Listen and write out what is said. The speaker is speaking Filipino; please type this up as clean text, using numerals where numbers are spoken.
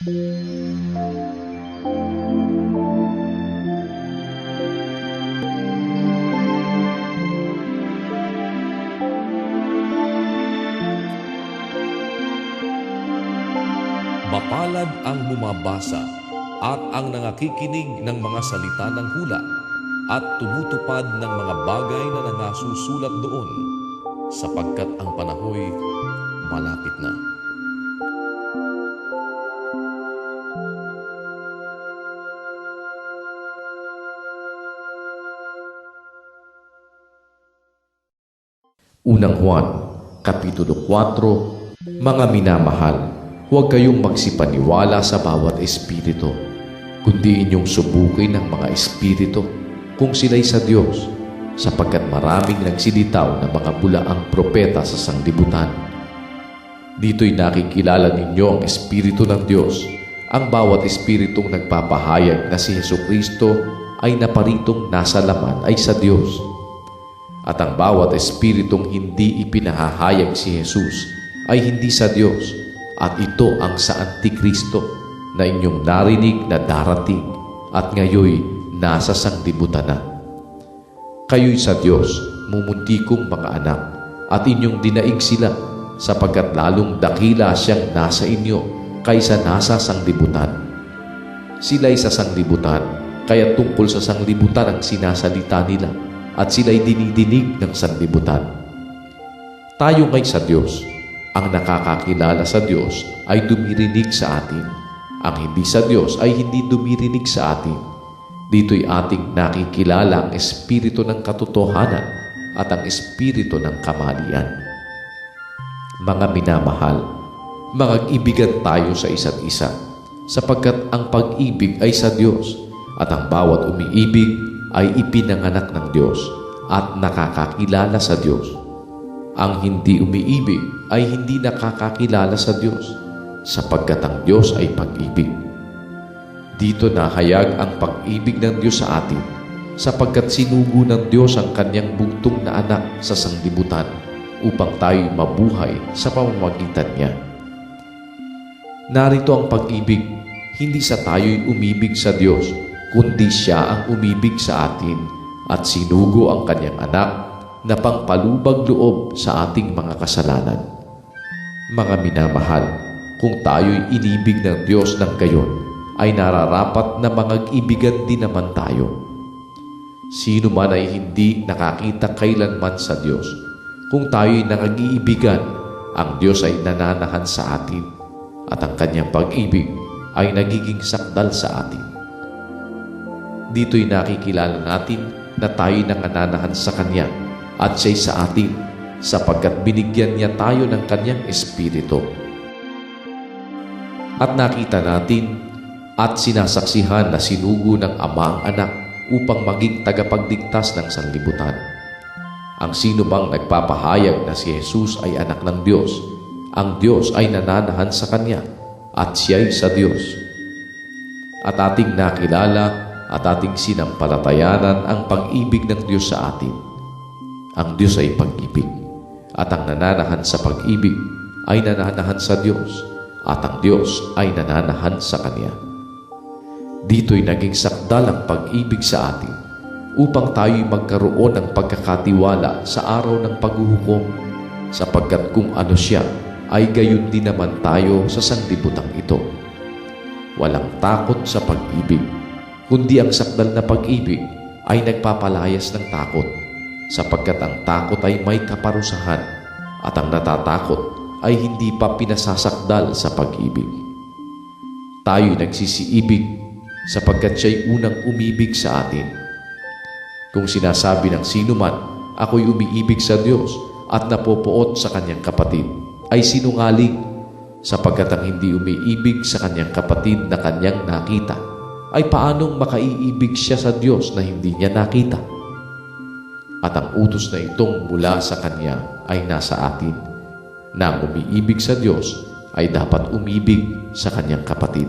Mapalad ang bumabasa at ang nangakikinig ng mga salita ng hula at tumutupad ng mga bagay na nangasusulat doon, sapagkat ang panahoy malapit na. Unang Juan, Kapitulo 4. Mga minamahal, huwag kayong magsipaniwala sa bawat espiritu, kundi inyong subukin ng mga espiritu kung sila'y sa Diyos, sapagkat maraming nagsilitaw na mga bulaang propeta sa sanglibutan. Dito'y nakikilala ninyo ang Espiritu ng Diyos. Ang bawat espiritong nagpapahayag na si Jesucristo ay naparitong nasa laman ay sa Diyos. At ang bawat espiritong hindi ipinahahayag si Jesus ay hindi sa Diyos, at ito ang sa Antikristo na inyong narinig na darating at ngayoy nasa sanglibutan na. Kayo'y sa Diyos, mumuntikong mga anak, at inyong dinaig sila, sapagkat lalong dakila siyang nasa inyo kaysa nasa sanglibutan. Sila'y sa sanglibutan, kaya tungkol sa sanglibutan ang sinasalita nila, at sila'y dinidinig ng sanglibutan. Tayo ngay sa Diyos. Ang nakakakilala sa Diyos ay dumirinig sa atin. Ang hindi sa Diyos ay hindi dumirinig sa atin. Dito'y ating nakikilala ang espiritu ng katotohanan at ang espiritu ng kamalian. Mga minamahal, mag-ibigan tayo sa isa't isa, sapagkat ang pag-ibig ay sa Diyos, at ang bawat umiibig ay ipinanganak ng Diyos at nakakakilala sa Diyos. Ang hindi umiibig ay hindi nakakakilala sa Diyos, sapagkat ang Diyos ay pag-ibig. Dito nahayag ang pag-ibig ng Diyos sa atin, sapagkat sinugo ng Diyos ang kanyang bugtong na anak sa sanglibutan upang tayo mabuhay sa pamamagitan niya. Narito ang pag-ibig, hindi sa tayo'y umibig sa Diyos, kundi siya ang umibig sa atin at sinugo ang kanyang anak na pangpalubag loob sa ating mga kasalanan. Mga minamahal, kung tayo'y inibig ng Diyos ng gayon, ay nararapat na mangag-ibigan din naman tayo. Sino man ay hindi nakakita kailanman sa Diyos. Kung tayo'y nangag-iibigan, ang Diyos ay nananahan sa atin, at ang kanyang pag-ibig ay nagiging sakdal sa atin. Dito'y nakikilala natin na tayo'y nanananahan sa Kanya at siya'y sa atin, sapagkat binigyan niya tayo ng kanyang espiritu. At nakita natin at sinasaksihan na sinugo ng Ama ang anak upang maging tagapagligtas ng sanlibutan. Ang sino mang nagpapahayag na si Jesus ay anak ng Diyos, ang Diyos ay nananahan sa Kanya at siya'y sa Diyos. At ating nakilala at ating sinampalatayanan ang pag-ibig ng Diyos sa atin. Ang Diyos ay pag-ibig, at ang nananahan sa pag-ibig ay nananahan sa Diyos, at ang Diyos ay nananahan sa Kanya. Dito'y naging sakdal ang pag-ibig sa atin upang tayo'y magkaroon ng pagkakatiwala sa araw ng paghuhukom, sapagkat kung ano siya, ay gayon din naman tayo sa sanglibutang ito. Walang takot sa pag-ibig, kundi ang sakdal na pag-ibig ay nagpapalayas ng takot, sapagkat ang takot ay may kaparusahan, at ang natatakot ay hindi pa pinasasakdal sa pag-ibig. Tayo'y nagsisiibig sapagkat siya'y unang umibig sa atin. Kung sinasabi ng sino man, ako'y umiibig sa Diyos at napopoot sa kanyang kapatid, ay sinungaling, sapagkat ang hindi umiibig sa kanyang kapatid na kanyang nakita, ay paanong makaiibig siya sa Diyos na hindi niya nakita? At ang utos na itong mula sa Kanya ay nasa atin, na ang umiibig sa Diyos ay dapat umibig sa kanyang kapatid.